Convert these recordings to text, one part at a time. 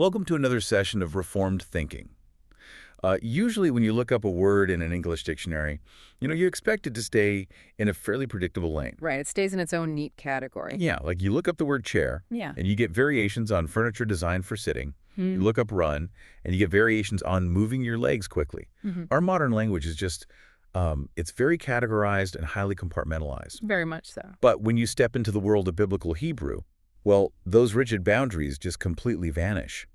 Welcome to another session of Reformed Thinking. Usually when you look up a word in an English dictionary, you expect it to stay in a fairly predictable lane. Right, it stays in its own neat category. Yeah, like you look up the word chair, Yeah. and you get variations on furniture designed for sitting. You Hmm. look up run, and you get variations on moving your legs quickly. Our modern language is just, it's very categorized and highly compartmentalized. Very much so. But when you step into the world of biblical Hebrew, well, those rigid boundaries just completely vanish.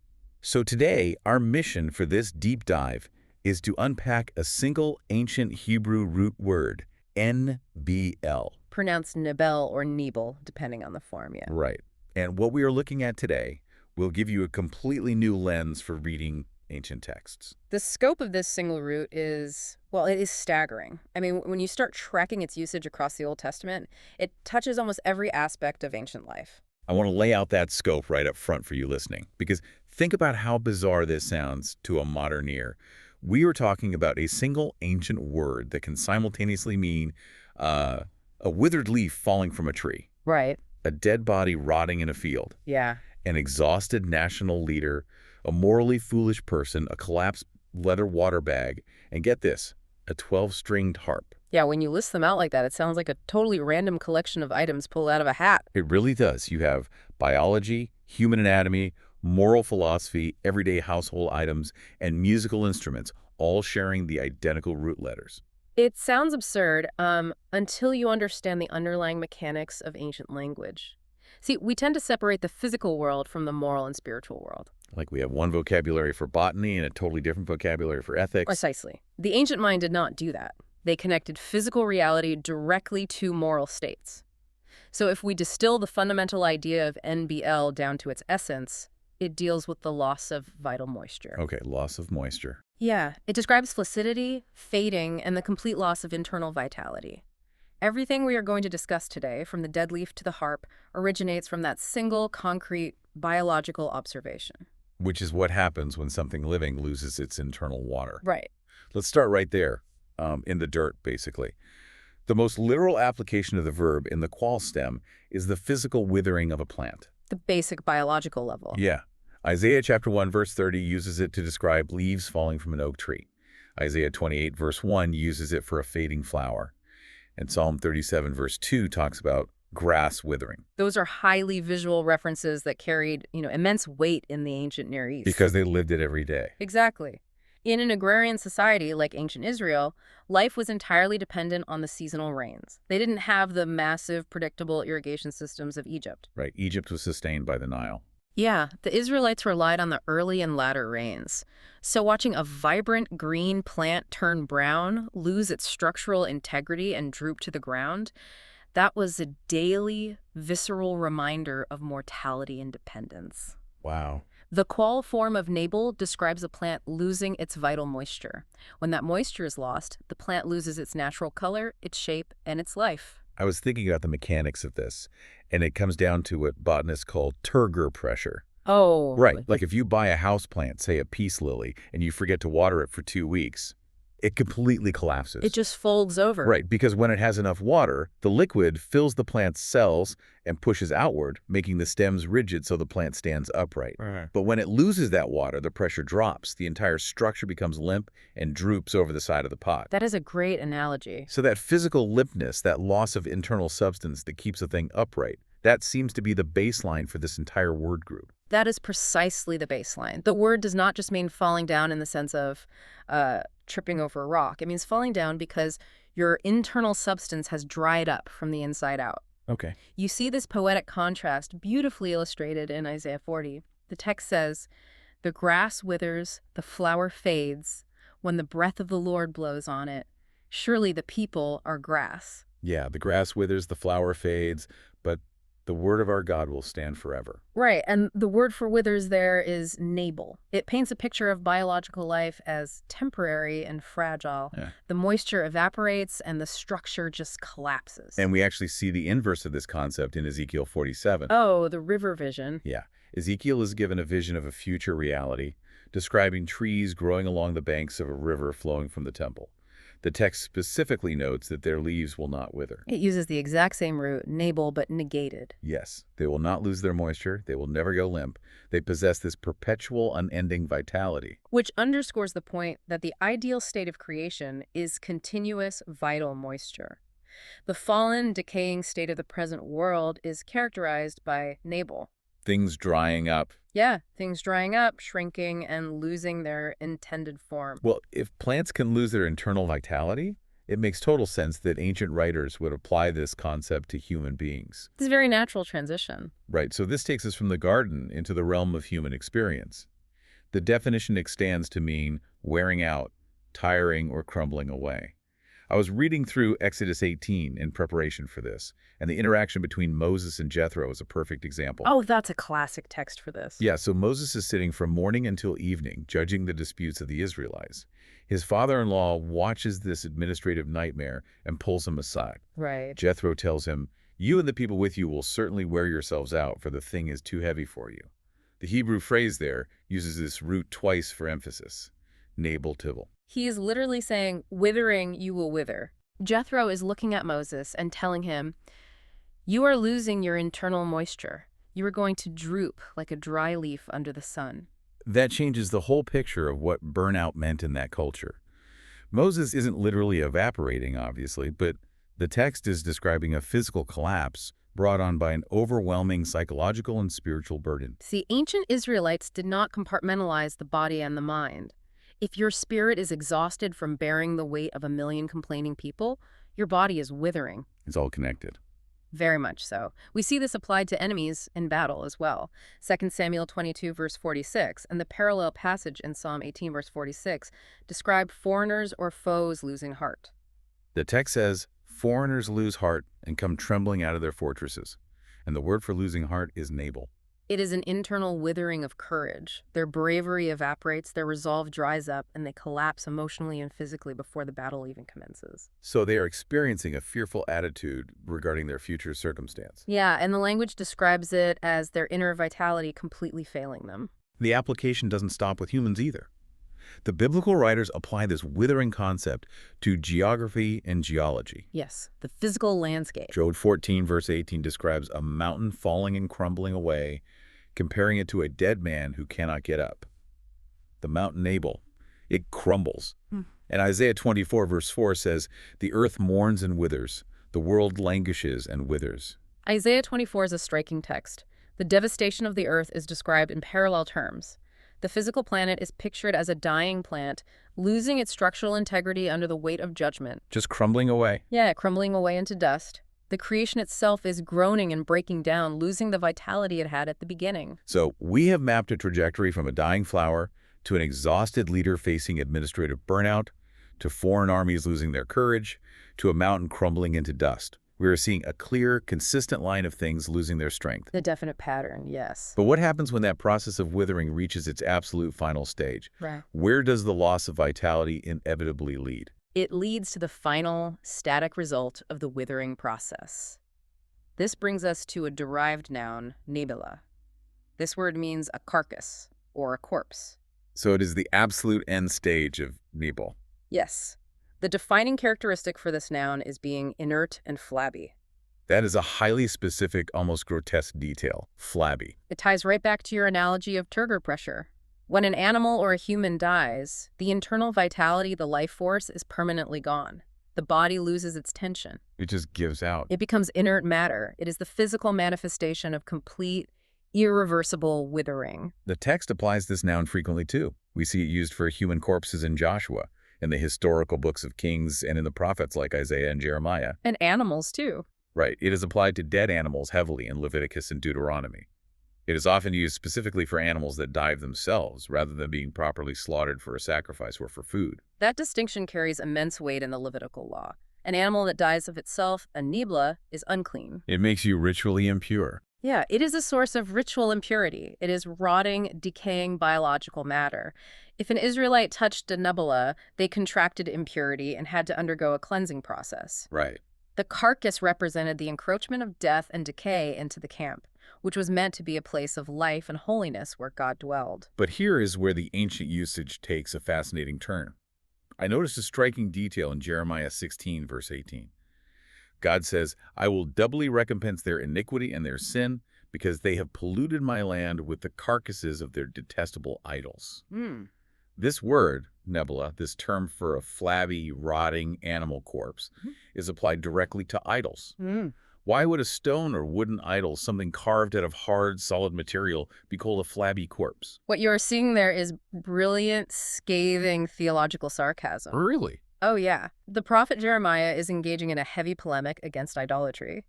So today, our mission for this deep dive is to unpack a single ancient Hebrew root word, NBL. Pronounced Nabal or Nabal, depending on the form, yeah. Right. And what we are looking at today will give you a completely new lens for reading ancient texts. The scope of this single root is, well, it is staggering. I mean, when you start tracking its usage across the Old Testament, it touches almost every aspect of ancient life. I want to lay out that scope right up front for you listening, because think about how bizarre this sounds to a modern ear. We are talking about a single ancient word that can simultaneously mean a withered leaf falling from a tree, Right. a dead body rotting in a field, Yeah. an exhausted national leader, a morally foolish person, a collapsed leather water bag, and get this, a 12-stringed harp. Yeah, when you list them out like that, it sounds like a totally random collection of items pulled out of a hat. It really does. You have biology, human anatomy, moral philosophy, everyday household items, and musical instruments, all sharing the identical root letters. It sounds absurd until you understand the underlying mechanics of ancient language. See, we tend to separate the physical world from the moral and spiritual world. Like we have one vocabulary for botany and a totally different vocabulary for ethics. Precisely. The ancient mind did not do that. They connected physical reality directly to moral states. So if we distill the fundamental idea of NBL down to its essence, it deals with the loss of vital moisture. Okay, loss of moisture. Yeah, it describes flaccidity, fading, and the complete loss of internal vitality. Everything we are going to discuss today, from the dead leaf to the harp, originates from that single, concrete, biological observation. Which is what happens when something living loses its internal water. Right. Let's start right there, in the dirt, basically. The most literal application of the verb in the qual stem is the physical withering of a plant. The basic biological level. Yeah. Isaiah chapter 1, verse 30 uses it to describe leaves falling from an oak tree. Isaiah 28, verse 1 uses it for a fading flower. And Psalm 37, verse 2 talks about grass withering. Those are highly visual references that carried, immense weight in the ancient Near East. Because they lived it every day. Exactly. In an agrarian society like ancient Israel, life was entirely dependent on the seasonal rains. They didn't have the massive, predictable irrigation systems of Egypt. Right. Egypt was sustained by the Nile. Yeah, the Israelites relied on the early and latter rains. So watching a vibrant green plant turn brown, lose its structural integrity, and droop to the ground, that was a daily, visceral reminder of mortality and dependence. Wow. The qual form of Nabal describes a plant losing its vital moisture. When that moisture is lost, the plant loses its natural color, its shape, and its life. I was thinking about the mechanics of this, and it comes down to what botanists call turgor pressure. Oh. Right. Like if you buy a houseplant, say a peace lily, and you forget to water it for 2 weeks, it completely collapses. It just folds over. Right, because when it has enough water, the liquid fills the plant's cells and pushes outward, making the stems rigid so the plant stands upright. Right. But when it loses that water, the pressure drops. The entire structure becomes limp and droops over the side of the pot. That is a great analogy. So that physical limpness, that loss of internal substance that keeps a thing upright, that seems to be the baseline for this entire word group. That is precisely the baseline. The word does not just mean falling down in the sense of tripping over a rock. It means falling down because your internal substance has dried up from the inside out. Okay. You see this poetic contrast beautifully illustrated in Isaiah 40. The text says, "The grass withers, the flower fades, when the breath of the Lord blows on it. Surely the people are grass." Yeah, the grass withers, the flower fades, but the word of our God will stand forever. Right, and the word for withers there is Nabal. It paints a picture of biological life as temporary and fragile. Yeah. The moisture evaporates and the structure just collapses. And we actually see the inverse of this concept in Ezekiel 47. Oh, the river vision. Yeah. Ezekiel is given a vision of a future reality, describing trees growing along the banks of a river flowing from the temple. The text specifically notes that their leaves will not wither. It uses the exact same root, Nabal, but negated. Yes, they will not lose their moisture. They will never go limp. They possess this perpetual, unending vitality. Which underscores the point that the ideal state of creation is continuous, vital moisture. The fallen, decaying state of the present world is characterized by Nabal. Things drying up. Yeah, things drying up, shrinking, and losing their intended form. Well, if plants can lose their internal vitality, it makes total sense that ancient writers would apply this concept to human beings. It's a very natural transition. Right, so this takes us from the garden into the realm of human experience. The definition extends to mean wearing out, tiring, or crumbling away. I was reading through Exodus 18 in preparation for this, and the interaction between Moses and Jethro is a perfect example. Oh, that's a classic text for this. Yeah, so Moses is sitting from morning until evening, judging the disputes of the Israelites. His father-in-law watches this administrative nightmare and pulls him aside. Right. Jethro tells him, "You and the people with you will certainly wear yourselves out, for the thing is too heavy for you." The Hebrew phrase there uses this root twice for emphasis, nabaluth. He is literally saying, withering, you will wither. Jethro is looking at Moses and telling him, you are losing your internal moisture. You are going to droop like a dry leaf under the sun. That changes the whole picture of what burnout meant in that culture. Moses isn't literally evaporating, obviously, but the text is describing a physical collapse brought on by an overwhelming psychological and spiritual burden. See, ancient Israelites did not compartmentalize the body and the mind. If your spirit is exhausted from bearing the weight of a million complaining people, your body is withering. It's all connected. Very much so. We see this applied to enemies in battle as well. 2 Samuel 22 verse 46 and the parallel passage in Psalm 18 verse 46 describe foreigners or foes losing heart. The text says, foreigners lose heart and come trembling out of their fortresses. And the word for losing heart is Nabal. It is an internal withering of courage. Their bravery evaporates, their resolve dries up, and they collapse emotionally and physically before the battle even commences. So they are experiencing a fearful attitude regarding their future circumstance. Yeah, and the language describes it as their inner vitality completely failing them. The application doesn't stop with humans either. The biblical writers apply this withering concept to geography and geology. Yes, the physical landscape. Job 14 verse 18 describes a mountain falling and crumbling away, comparing it to a dead man who cannot get up. The mountain Nabal, it crumbles. And Isaiah 24 verse 4 says, the earth mourns and withers, the world languishes and withers. Isaiah 24 is a striking text. The devastation of the earth is described in parallel terms. The physical planet is pictured as a dying plant, losing its structural integrity under the weight of judgment. Just crumbling away. Yeah, crumbling away into dust. The creation itself is groaning and breaking down, losing the vitality it had at the beginning. So we have mapped a trajectory from a dying flower to an exhausted leader facing administrative burnout, to foreign armies losing their courage, to a mountain crumbling into dust. We are seeing a clear, consistent line of things losing their strength. The definite pattern, yes. But what happens when that process of withering reaches its absolute final stage? Right. Where does the loss of vitality inevitably lead? It leads to the final, static result of the withering process. This brings us to a derived noun, nebelah. This word means a carcass, or a corpse. So it is the absolute end stage of Nabal. Yes. The defining characteristic for this noun is being inert and flabby. That is a highly specific, almost grotesque detail, flabby. It ties right back to your analogy of turgor pressure. When an animal or a human dies, the internal vitality, the life force, is permanently gone. The body loses its tension. It just gives out. It becomes inert matter. It is the physical manifestation of complete, irreversible withering. The text applies this noun frequently too. We see it used for human corpses in Joshua, in the historical books of Kings, and in the prophets like Isaiah and Jeremiah. And animals too. Right. It is applied to dead animals heavily in Leviticus and Deuteronomy. It is often used specifically for animals that die of themselves, rather than being properly slaughtered for a sacrifice or for food. That distinction carries immense weight in the Levitical law. An animal that dies of itself, a nebelah, is unclean. It makes you ritually impure. Yeah, it is a source of ritual impurity. It is rotting, decaying biological matter. If an Israelite touched a nebelah, they contracted impurity and had to undergo a cleansing process. Right. The carcass represented the encroachment of death and decay into the camp, which was meant to be a place of life and holiness where God dwelled. But here is where the ancient usage takes a fascinating turn. I noticed a striking detail in Jeremiah 16, verse 18. God says, I will doubly recompense their iniquity and their sin, because they have polluted my land with the carcasses of their detestable idols. This word, nebelah, this term for a flabby, rotting animal corpse, is applied directly to idols. Why would a stone or wooden idol, something carved out of hard, solid material, be called a flabby corpse? What you're seeing there is brilliant, scathing theological sarcasm. Really? Oh, yeah. The prophet Jeremiah is engaging in a heavy polemic against idolatry.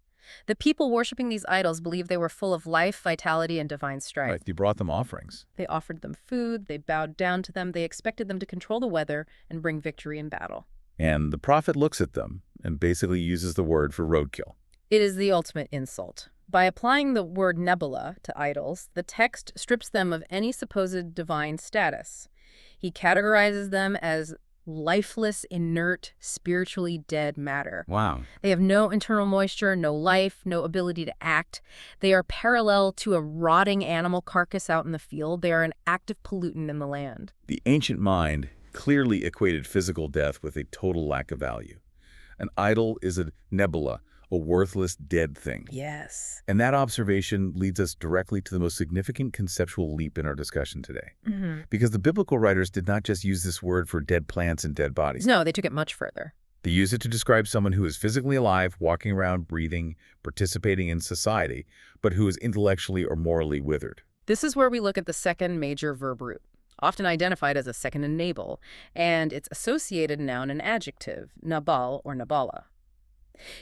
The people worshiping these idols believed they were full of life, vitality, and divine strife. Right, they brought them offerings. They offered them food, they bowed down to them, they expected them to control the weather and bring victory in battle. And the prophet looks at them and basically uses the word for roadkill. It is the ultimate insult. By applying the word nebelah to idols, the text strips them of any supposed divine status. He categorizes them as lifeless, inert, spiritually dead matter. Wow. They have no internal moisture, no life, no ability to act. They are parallel to a rotting animal carcass out in the field. They are an active pollutant in the land. The ancient mind clearly equated physical death with a total lack of value. An idol is a nebelah, a worthless, dead thing. Yes. And that observation leads us directly to the most significant conceptual leap in our discussion today. Because the biblical writers did not just use this word for dead plants and dead bodies. No, they took it much further. They use it to describe someone who is physically alive, walking around, breathing, participating in society, but who is intellectually or morally withered. This is where we look at the second major verb root, often identified as a second in Nabal, and its associated noun and adjective, Nabal or nabaluth.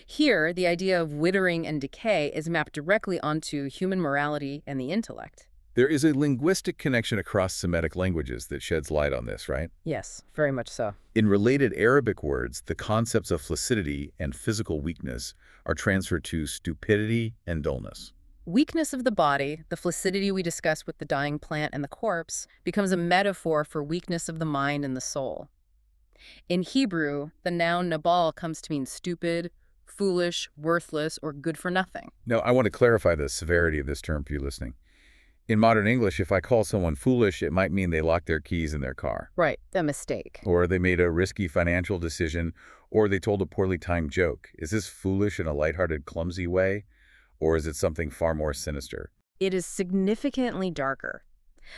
Here, the idea of withering and decay is mapped directly onto human morality and the intellect. There is a linguistic connection across Semitic languages that sheds light on this, right? Yes, very much so. In related Arabic words, the concepts of flaccidity and physical weakness are transferred to stupidity and dullness. Weakness of the body, the flaccidity we discussed with the dying plant and the corpse, becomes a metaphor for weakness of the mind and the soul. In Hebrew, the noun Nabal comes to mean stupid, foolish, worthless, or good for nothing. Now, I want to clarify the severity of this term for you listening. In modern English, if I call someone foolish, it might mean they locked their keys in their car. Right, a mistake. Or they made a risky financial decision, or they told a poorly timed joke. Is this foolish in a lighthearted, clumsy way, or is it something far more sinister? It is significantly darker.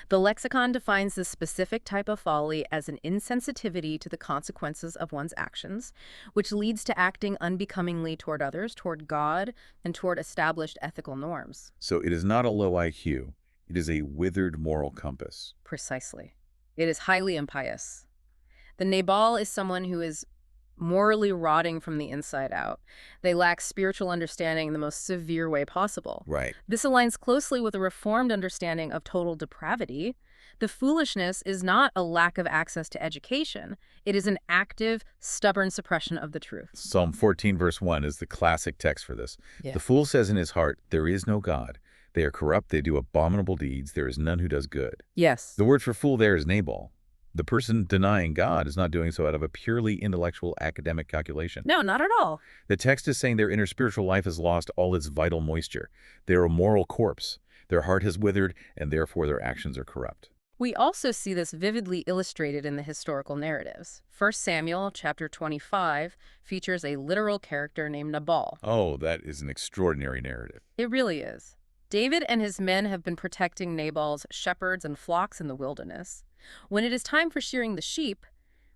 The lexicon defines this specific type of folly as an insensitivity to the consequences of one's actions, which leads to acting unbecomingly toward others, toward God, and toward established ethical norms. So it is not a low IQ. It is a withered moral compass. Precisely. It is highly impious. The Nabal is someone who is morally rotting from the inside out. They lack spiritual understanding in the most severe way possible. Right. This aligns closely with a reformed understanding of total depravity. The foolishness is not a lack of access to education. It is an active, stubborn suppression of the truth. Psalm 14, verse 1 is the classic text for this. Yeah. The fool says in his heart, there is no God. They are corrupt, they do abominable deeds, there is none who does good. Yes. The word for fool there is Nabal. The person denying God is not doing so out of a purely intellectual academic calculation. No, not at all. The text is saying their inner spiritual life has lost all its vital moisture. They're a moral corpse. Their heart has withered, and therefore their actions are corrupt. We also see this vividly illustrated in the historical narratives. 1 Samuel chapter 25 features a literal character named Nabal. Oh, that is an extraordinary narrative. It really is. David and his men have been protecting Nabal's shepherds and flocks in the wilderness. When it is time for shearing the sheep,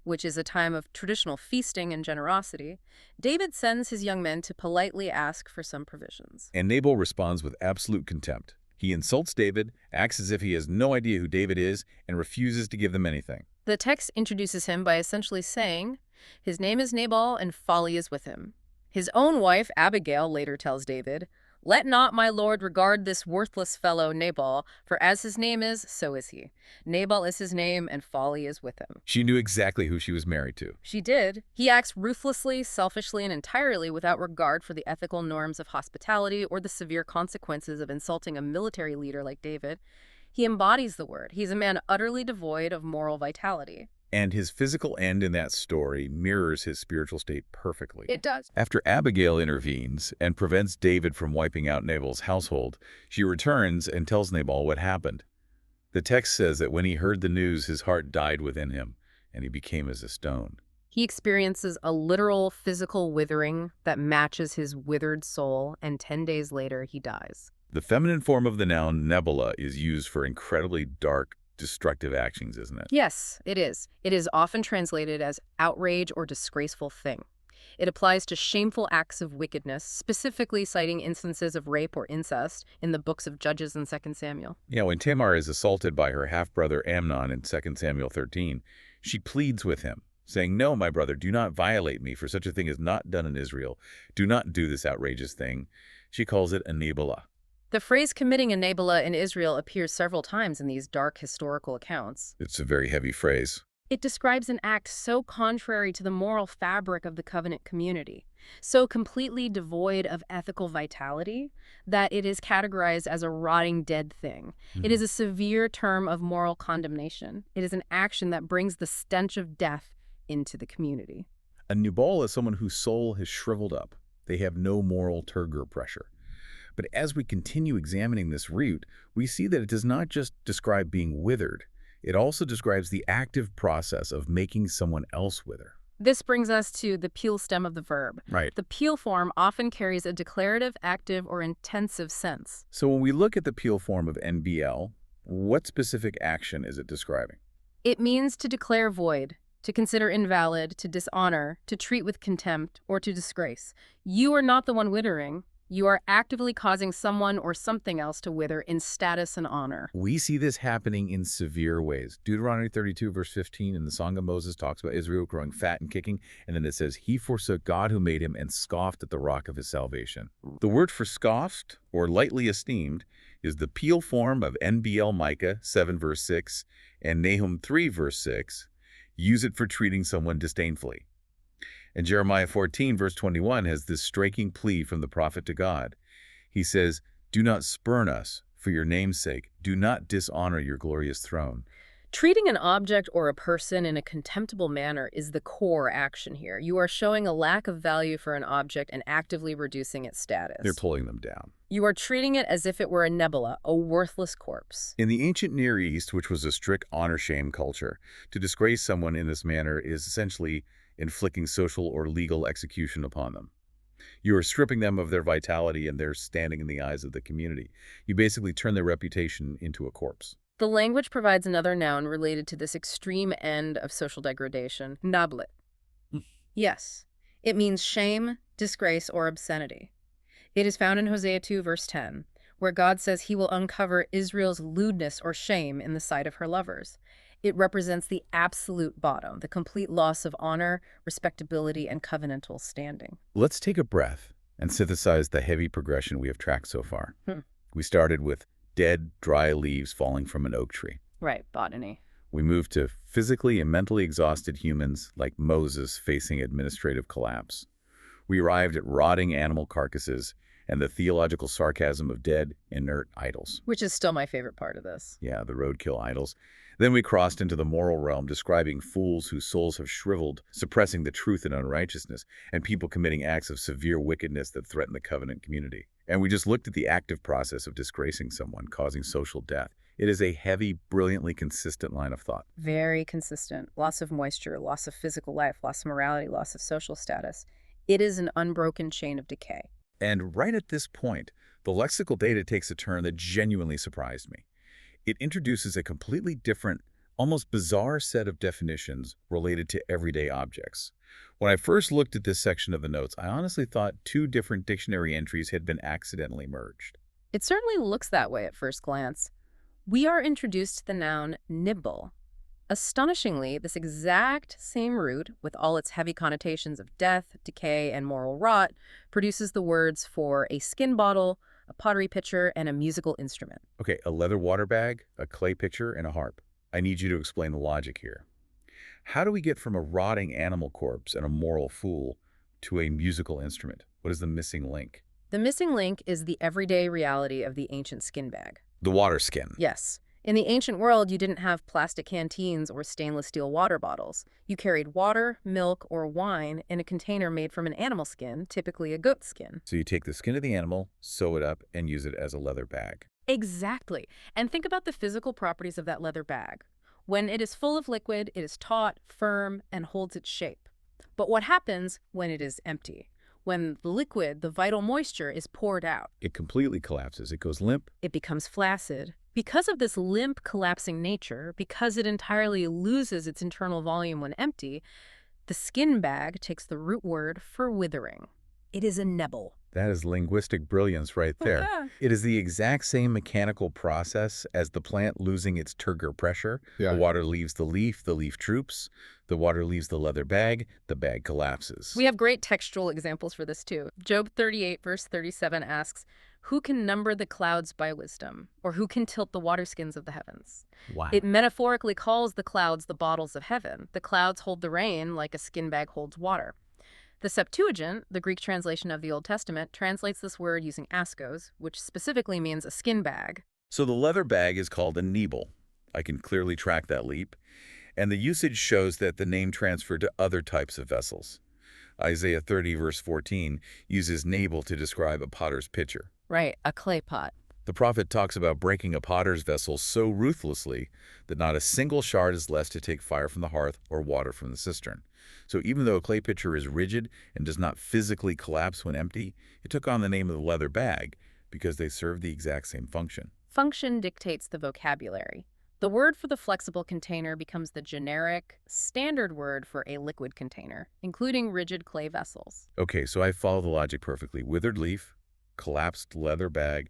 which is a time of traditional feasting and generosity, David sends his young men to politely ask for some provisions. And Nabal responds with absolute contempt. He insults David, acts as if he has no idea who David is, and refuses to give them anything. The text introduces him by essentially saying, his name is Nabal and folly is with him. His own wife, Abigail, later tells David, let not my lord regard this worthless fellow Nabal, for as his name is, so is he. Nabal is his name, and folly is with him. She knew exactly who she was married to. She did. He acts ruthlessly, selfishly, and entirely without regard for the ethical norms of hospitality or the severe consequences of insulting a military leader like David. He embodies the word. He's a man utterly devoid of moral vitality. And his physical end in that story mirrors his spiritual state perfectly. It does. After Abigail intervenes and prevents David from wiping out Nabal's household, she returns and tells Nabal what happened. The text says that when he heard the news, his heart died within him. and he became as a stone. He experiences a literal physical withering that matches his withered soul, and 10 days later he dies. The feminine form of the noun nebelah is used for incredibly dark, destructive actions, isn't it? Yes, it is. It is often translated as outrage or disgraceful thing. It applies to shameful acts of wickedness, specifically citing instances of rape or incest in the books of Judges and 2 Samuel. Yeah, when Tamar is assaulted by her half-brother Amnon in 2 Samuel 13, she pleads with him, saying, "No, my brother, do not violate me, for such a thing is not done in Israel. Do not do this outrageous thing." She calls it a nebelah. The phrase committing a nebelah in Israel appears several times in these dark historical accounts. It's a very heavy phrase. It describes an act so contrary to the moral fabric of the covenant community, so completely devoid of ethical vitality, that it is categorized as a rotting dead thing. It is a severe term of moral condemnation. It is an action that brings the stench of death into the community. A Nabal is someone whose soul has shriveled up. They have no moral turgor pressure. But as we continue examining this root, we see that it does not just describe being withered. It also describes the active process of making someone else wither. This brings us to the peel stem of the verb. Right. The peel form often carries a declarative, active, or intensive sense. So when we look at the peel form of NBL, what specific action is it describing? It means to declare void, to consider invalid, to dishonor, to treat with contempt, or to disgrace. You are not the one withering. You are actively causing someone or something else to wither in status and honor. We see this happening in severe ways. Deuteronomy 32, verse 15 in the Song of Moses talks about Israel growing fat and kicking, and then it says, "He forsook God who made him and scoffed at the rock of his salvation." The word for scoffed, or lightly esteemed, is the peel form of NBL Micah 7, verse 6, and Nahum 3, verse 6. Use it for treating someone disdainfully. And Jeremiah 14, verse 21 has this striking plea from the prophet to God. He says, "Do not spurn us for your name's sake. Do not dishonor your glorious throne." Treating an object or a person in a contemptible manner is the core action here. You are showing a lack of value for an object and actively reducing its status. They're pulling them down. You are treating it as if it were a nebelah, a worthless corpse. In the ancient Near East, which was a strict honor-shame culture, to disgrace someone in this manner is essentially inflicting social or legal execution upon them. You are stripping them of their vitality and their standing in the eyes of the community. You basically turn their reputation into a corpse. The language provides another noun related to this extreme end of social degradation, nabaluth. Yes, it means shame, disgrace, or obscenity. It is found in Hosea 2, verse 10, where God says he will uncover Israel's lewdness or shame in the sight of her lovers. It represents the absolute bottom, the complete loss of honor, respectability, and covenantal standing. Let's take a breath and synthesize the heavy progression we have tracked so far. We started with dead, dry leaves falling from an oak tree. Right, botany. We moved to physically and mentally exhausted humans like Moses facing administrative collapse. We arrived at rotting animal carcasses and the theological sarcasm of dead, inert idols. Which is still my favorite part of this. Yeah, the roadkill idols. Then we crossed into the moral realm, describing fools whose souls have shriveled, suppressing the truth and unrighteousness, and people committing acts of severe wickedness that threaten the covenant community. And we just looked at the active process of disgracing someone, causing social death. It is a heavy, brilliantly consistent line of thought. Very consistent. Loss of moisture, loss of physical life, loss of morality, loss of social status. It is an unbroken chain of decay. And right at this point, the lexical data takes a turn that genuinely surprised me. It introduces a completely different, almost bizarre set of definitions related to everyday objects. When I first looked at this section of the notes, I honestly thought two different dictionary entries had been accidentally merged. It certainly looks that way at first glance. We are introduced to the noun nibble. Astonishingly, this exact same root, with all its heavy connotations of death, decay, and moral rot, produces the words for a skin bottle, a pottery pitcher, and a musical instrument. Okay, a leather water bag, a clay pitcher, and a harp. I need you to explain the logic here. How do we get from a rotting animal corpse and a moral fool to a musical instrument? What is the missing link? The missing link is the everyday reality of the ancient skin bag. The water skin. Yes. In the ancient world, you didn't have plastic canteens or stainless steel water bottles. You carried water, milk, or wine in a container made from an animal skin, typically a goat skin. So you take the skin of the animal, sew it up, and use it as a leather bag. Exactly. And think about the physical properties of that leather bag. When it is full of liquid, it is taut, firm, and holds its shape. But what happens when it is empty? When the liquid, the vital moisture, is poured out? It completely collapses. It goes limp. It becomes flaccid. Because of this limp, collapsing nature, because it entirely loses its internal volume when empty, the skin bag takes the root word for withering. It is a Nabal. That is linguistic brilliance right there. Yeah. It is the exact same mechanical process as the plant losing its turgor pressure. Yeah. The water leaves the leaf droops. The water leaves the leather bag collapses. We have great textual examples for this too. Job 38 verse 37 asks, "Who can number the clouds by wisdom? Or who can tilt the waterskins of the heavens?" Wow. It metaphorically calls the clouds the bottles of heaven. The clouds hold the rain like a skin bag holds water. The Septuagint, the Greek translation of the Old Testament, translates this word using askos, which specifically means a skin bag. So the leather bag is called a Nabal. I can clearly track that leap. And the usage shows that the name transferred to other types of vessels. Isaiah 30 verse 14 uses Nabal to describe a potter's pitcher. Right, a clay pot. The prophet talks about breaking a potter's vessel so ruthlessly that not a single shard is left to take fire from the hearth or water from the cistern. So even though a clay pitcher is rigid and does not physically collapse when empty, it took on the name of the leather bag because they serve the exact same function. Function dictates the vocabulary. The word for the flexible container becomes the generic, standard word for a liquid container, including rigid clay vessels. Okay, so I follow the logic perfectly. Withered leaf, collapsed leather bag,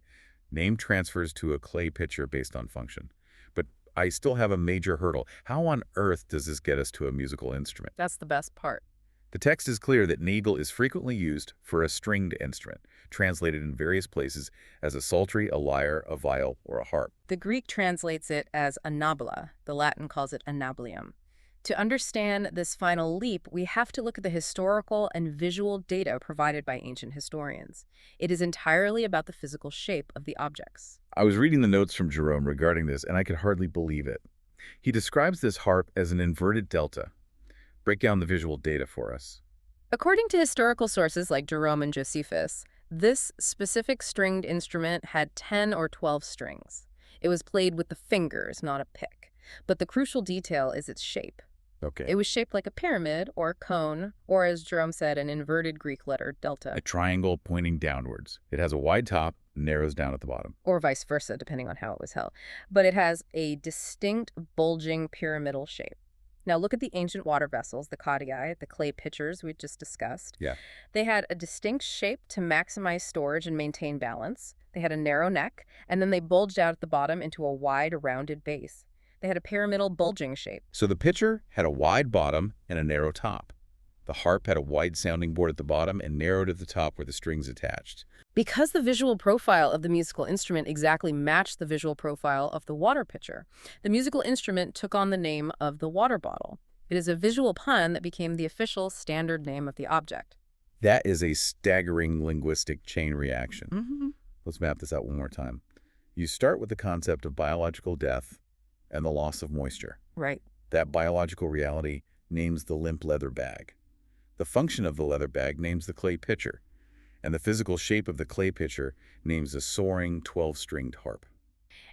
name transfers to a clay pitcher based on function. But I still have a major hurdle. How on earth does this get us to a musical instrument? That's the best part. The text is clear that Nabal is frequently used for a stringed instrument, translated in various places as a psaltery, a lyre, a viol, or a harp. The Greek translates it as a nabelah. The Latin calls it a nabalium. To understand this final leap, we have to look at the historical and visual data provided by ancient historians. It is entirely about the physical shape of the objects. I was reading the notes from Jerome regarding this, and I could hardly believe it. He describes this harp as an inverted delta. Break down the visual data for us. According to historical sources like Jerome and Josephus, this specific stringed instrument had 10 or 12 strings. It was played with the fingers, not a pick. But the crucial detail is its shape. Okay. It was shaped like a pyramid or cone, or as Jerome said, an inverted Greek letter, delta. A triangle pointing downwards. It has a wide top, narrows down at the bottom. Or vice versa, depending on how it was held. But it has a distinct, bulging pyramidal shape. Now look at the ancient water vessels, the caudiae, the clay pitchers we just discussed. Yeah. They had a distinct shape to maximize storage and maintain balance. They had a narrow neck, and then they bulged out at the bottom into a wide, rounded base. They had a pyramidal bulging shape. So the pitcher had a wide bottom and a narrow top. The harp had a wide sounding board at the bottom and narrowed at the top where the strings attached. Because the visual profile of the musical instrument exactly matched the visual profile of the water pitcher, the musical instrument took on the name of the water bottle. It is a visual pun that became the official standard name of the object. That is a staggering linguistic chain reaction. Mm-hmm. Let's map this out one more time. You start with the concept of biological death and the loss of moisture. Right. That biological reality names the limp leather bag. The function of the leather bag names the clay pitcher. And the physical shape of the clay pitcher names the soaring 12-stringed harp.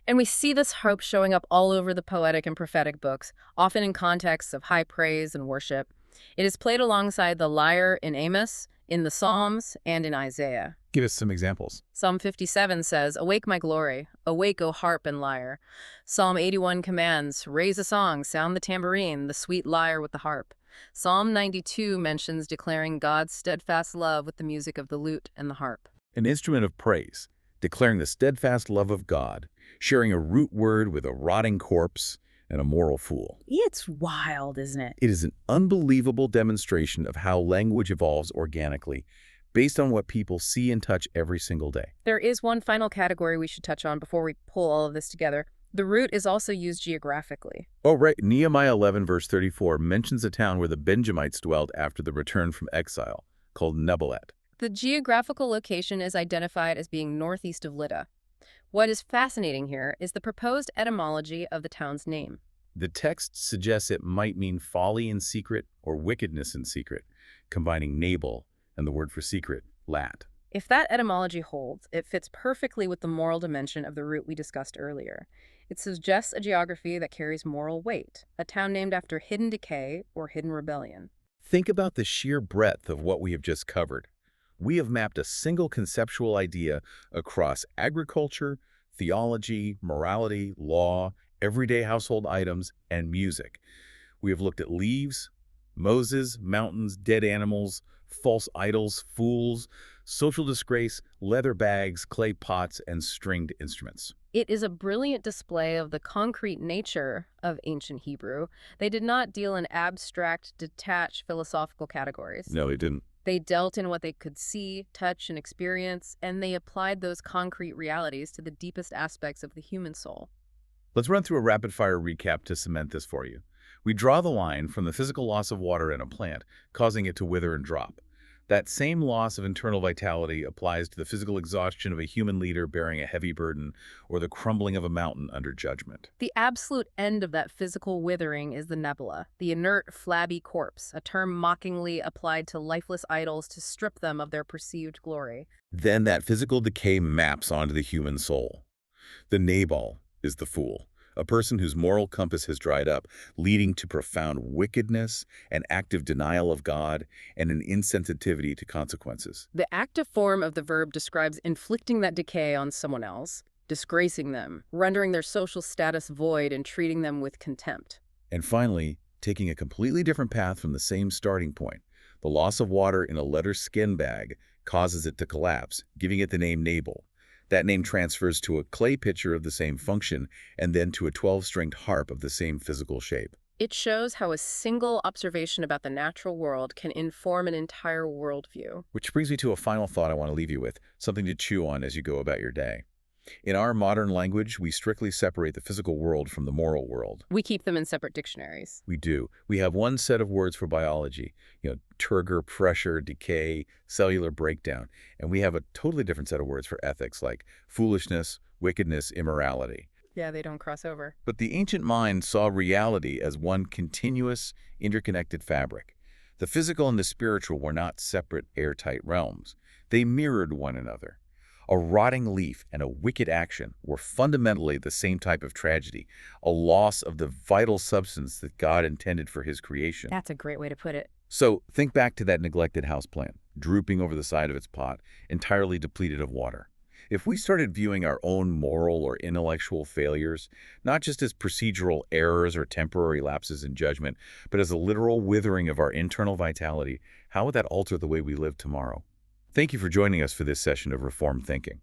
And we see this harp showing up all over the poetic and prophetic books, often in contexts of high praise and worship. It is played alongside the lyre in Amos, in the Psalms, and in Isaiah. Give us some examples. Psalm 57 says, "Awake, my glory. Awake, O harp and lyre." Psalm 81 commands, "Raise a song, sound the tambourine, the sweet lyre with the harp." Psalm 92 mentions declaring God's steadfast love with the music of the lute and the harp. An instrument of praise, declaring the steadfast love of God, sharing a root word with a rotting corpse and a moral fool. It's wild, isn't it? It is an unbelievable demonstration of how language evolves organically, based on what people see and touch every single day. There is one final category we should touch on before we pull all of this together. The root is also used geographically. Oh, right. Nehemiah 11, verse 34 mentions a town where the Benjamites dwelt after the return from exile, called Nebelah. The geographical location is identified as being northeast of Lydda. What is fascinating here is the proposed etymology of the town's name. The text suggests it might mean folly in secret or wickedness in secret, combining Nabal and the word for secret, lat. If that etymology holds, it fits perfectly with the moral dimension of the root we discussed earlier. It suggests a geography that carries moral weight, a town named after hidden decay or hidden rebellion. Think about the sheer breadth of what we have just covered. We have mapped a single conceptual idea across agriculture, theology, morality, law, everyday household items, and music. We have looked at leaves, Moses, mountains, dead animals, false idols, fools, social disgrace, leather bags, clay pots, and stringed instruments. It is a brilliant display of the concrete nature of ancient Hebrew. They did not deal in abstract, detached philosophical categories. No, they didn't. They dealt in what they could see, touch, and experience, and they applied those concrete realities to the deepest aspects of the human soul. Let's run through a rapid-fire recap to cement this for you. We draw the line from the physical loss of water in a plant, causing it to wither and drop. That same loss of internal vitality applies to the physical exhaustion of a human leader bearing a heavy burden or the crumbling of a mountain under judgment. The absolute end of that physical withering is the nebelah, the inert, flabby corpse, a term mockingly applied to lifeless idols to strip them of their perceived glory. Then that physical decay maps onto the human soul. The Nabal is the fool, a person whose moral compass has dried up, leading to profound wickedness, an active denial of God, and an insensitivity to consequences. The active form of the verb describes inflicting that decay on someone else, disgracing them, rendering their social status void, and treating them with contempt. And finally, taking a completely different path from the same starting point. The loss of water in a leather skin bag causes it to collapse, giving it the name Nabal. That name transfers to a clay pitcher of the same function and then to a 12-stringed harp of the same physical shape. It shows how a single observation about the natural world can inform an entire worldview. Which brings me to a final thought I want to leave you with, something to chew on as you go about your day. In our modern language, we strictly separate the physical world from the moral world. We keep them in separate dictionaries. We do. We have one set of words for biology, turgor, pressure, decay, cellular breakdown. And we have a totally different set of words for ethics like foolishness, wickedness, immorality. Yeah, they don't cross over. But the ancient mind saw reality as one continuous, interconnected fabric. The physical and the spiritual were not separate, airtight realms. They mirrored one another. A rotting leaf and a wicked action were fundamentally the same type of tragedy, a loss of the vital substance that God intended for his creation. That's a great way to put it. So think back to that neglected houseplant, drooping over the side of its pot, entirely depleted of water. If we started viewing our own moral or intellectual failures, not just as procedural errors or temporary lapses in judgment, but as a literal withering of our internal vitality, how would that alter the way we live tomorrow? Thank you for joining us for this session of Reformed Thinking.